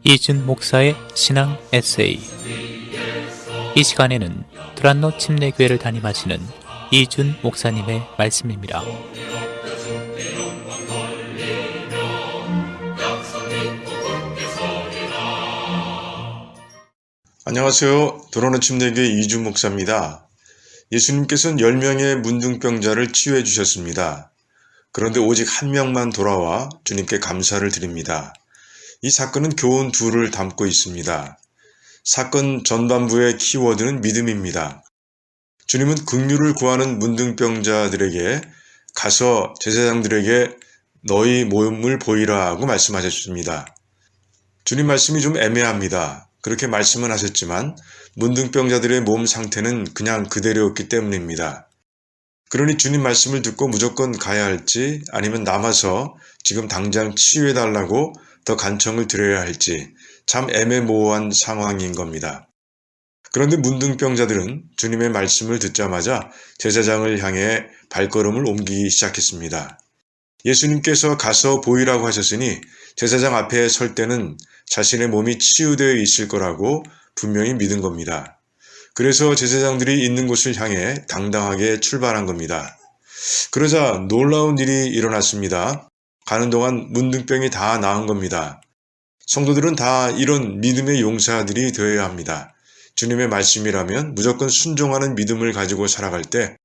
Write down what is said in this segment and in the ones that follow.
이준 목사의 신앙 에세이. 이 시간에는 두란노 침례교회를 담임하시는 이준 목사님의 말씀입니다. 안녕하세요. 두란노 침례교회 이준 목사입니다. 예수님께서는 10명의 문둥병자를 치유해 주셨습니다. 그런데 오직 한 명만 돌아와 주님께 감사를 드립니다. 이 사건은 교훈 둘을 담고 있습니다. 사건 전반부의 키워드는 믿음입니다. 주님은 긍휼을 구하는 문둥병자들에게 가서 제사장들에게 너희 몸을 보이라 하고 말씀하셨습니다. 주님 말씀이 좀 애매합니다. 그렇게 말씀은 하셨지만 문둥병자들의 몸 상태는 그냥 그대로였기 때문입니다. 그러니 주님 말씀을 듣고 무조건 가야 할지 아니면 남아서 지금 당장 치유해달라고 더 간청을 드려야 할지 참 애매모호한 상황인 겁니다. 그런데 문둥병자들은 주님의 말씀을 듣자마자 제사장을 향해 발걸음을 옮기기 시작했습니다. 예수님께서 가서 보이라고 하셨으니 제사장 앞에 설 때는 자신의 몸이 치유되어 있을 거라고 분명히 믿은 겁니다. 그래서 제사장들이 있는 곳을 향해 당당하게 출발한 겁니다. 그러자 놀라운 일이 일어났습니다. 가는 동안 문둥병이 다 나은 겁니다. 성도들은 다 이런 믿음의 용사들이 되어야 합니다. 주님의 말씀이라면 무조건 순종하는 믿음을 가지고 살아갈 때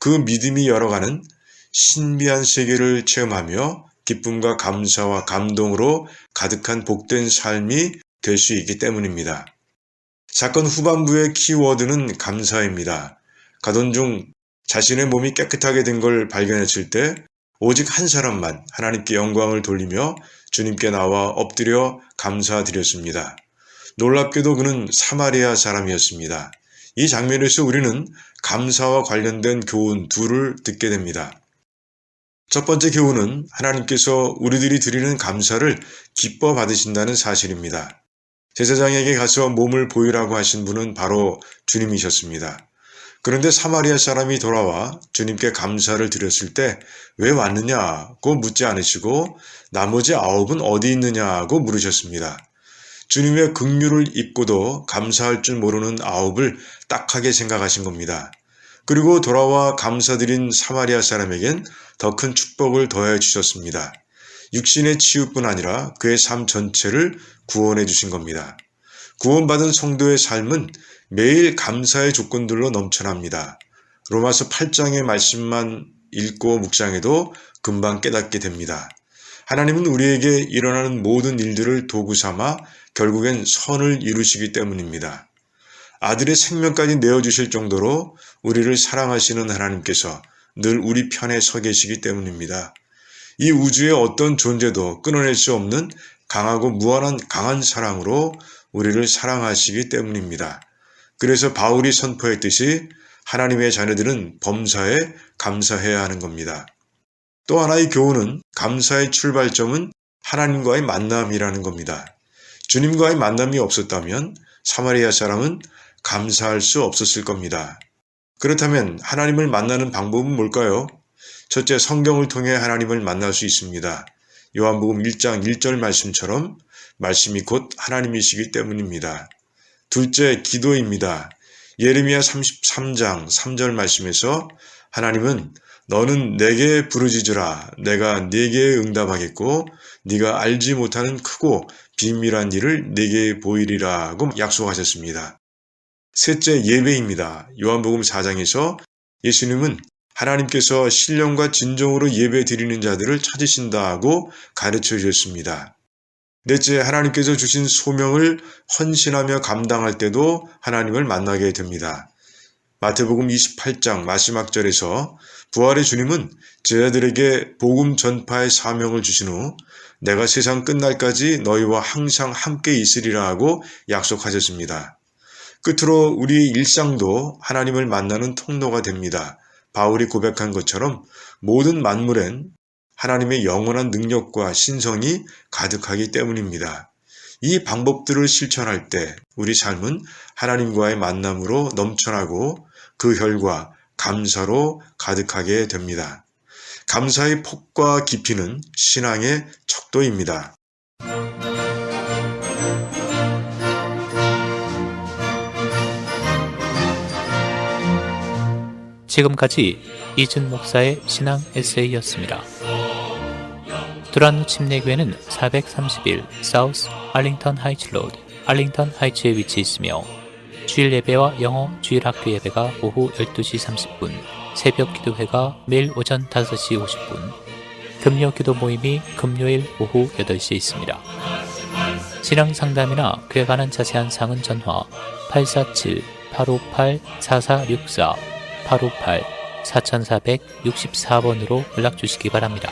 그 믿음이 열어가는 신비한 세계를 체험하며 기쁨과 감사와 감동으로 가득한 복된 삶이 될 수 있기 때문입니다. 사건 후반부의 키워드는 감사입니다. 가던 중 자신의 몸이 깨끗하게 된 걸 발견했을 때 오직 한 사람만 하나님께 영광을 돌리며 주님께 나와 엎드려 감사드렸습니다. 놀랍게도 그는 사마리아 사람이었습니다. 이 장면에서 우리는 감사와 관련된 교훈 둘을 듣게 됩니다. 첫 번째 교훈은 하나님께서 우리들이 드리는 감사를 기뻐 받으신다는 사실입니다. 제사장에게 가서 몸을 보이라고 하신 분은 바로 주님이셨습니다. 그런데 사마리아 사람이 돌아와 주님께 감사를 드렸을 때 왜 왔느냐고 묻지 않으시고 나머지 9은 어디 있느냐고 물으셨습니다. 주님의 긍휼을 입고도 감사할 줄 모르는 9을 딱하게 생각하신 겁니다. 그리고 돌아와 감사드린 사마리아 사람에겐 더 큰 축복을 더해 주셨습니다. 육신의 치유뿐 아니라 그의 삶 전체를 구원해 주신 겁니다. 구원받은 성도의 삶은 매일 감사의 조건들로 넘쳐납니다. 로마서 8장의 말씀만 읽고 묵상해도 금방 깨닫게 됩니다. 하나님은 우리에게 일어나는 모든 일들을 도구 삼아 결국엔 선을 이루시기 때문입니다. 아들의 생명까지 내어주실 정도로 우리를 사랑하시는 하나님께서 늘 우리 편에 서 계시기 때문입니다. 이 우주의 어떤 존재도 끊어낼 수 없는 강하고 무한한 강한 사랑으로 우리를 사랑하시기 때문입니다. 그래서 바울이 선포했듯이 하나님의 자녀들은 범사에 감사해야 하는 겁니다. 또 하나의 교훈은 감사의 출발점은 하나님과의 만남이라는 겁니다. 주님과의 만남이 없었다면 사마리아 사람은 감사할 수 없었을 겁니다. 그렇다면 하나님을 만나는 방법은 뭘까요? 첫째, 성경을 통해 하나님을 만날 수 있습니다. 요한복음 1장 1절 말씀처럼 말씀이 곧 하나님이시기 때문입니다. 둘째, 기도입니다. 예레미야 33장 3절 말씀에서 하나님은 너는 내게 부르짖으라 내가 네게 응답하겠고 네가 알지 못하는 크고 비밀한 일을 네게 보이리라고 약속하셨습니다. 셋째, 예배입니다. 요한복음 4장에서 예수님은 하나님께서 신령과 진정으로 예배 드리는 자들을 찾으신다고 가르쳐 주셨습니다. 넷째, 하나님께서 주신 소명을 헌신하며 감당할 때도 하나님을 만나게 됩니다. 마태복음 28장 마지막 절에서 부활의 주님은 제자들에게 복음 전파의 사명을 주신 후 내가 세상 끝날까지 너희와 항상 함께 있으리라 하고 약속하셨습니다. 끝으로 우리의 일상도 하나님을 만나는 통로가 됩니다. 바울이 고백한 것처럼 모든 만물엔 하나님의 영원한 능력과 신성이 가득하기 때문입니다. 이 방법들을 실천할 때 우리 삶은 하나님과의 만남으로 넘쳐나고 그 결과 감사로 가득하게 됩니다. 감사의 폭과 깊이는 신앙의 척도입니다. 지금까지 이준 목사의 신앙 에세이였습니다. 두란노 침례교회는 431 사우스 알링턴 하이츠 로드, 알링턴 하이츠에 위치해 있으며 주일 예배와 영어 주일 학교 예배가 오후 12시 30분, 새벽 기도회가 매일 오전 5시 50분, 금요 기도 모임이 금요일 오후 8시에 있습니다. 신앙 상담이나 그에 관한 자세한 사항은 전화 847-858-4464, 858-4464번으로 연락 주시기 바랍니다.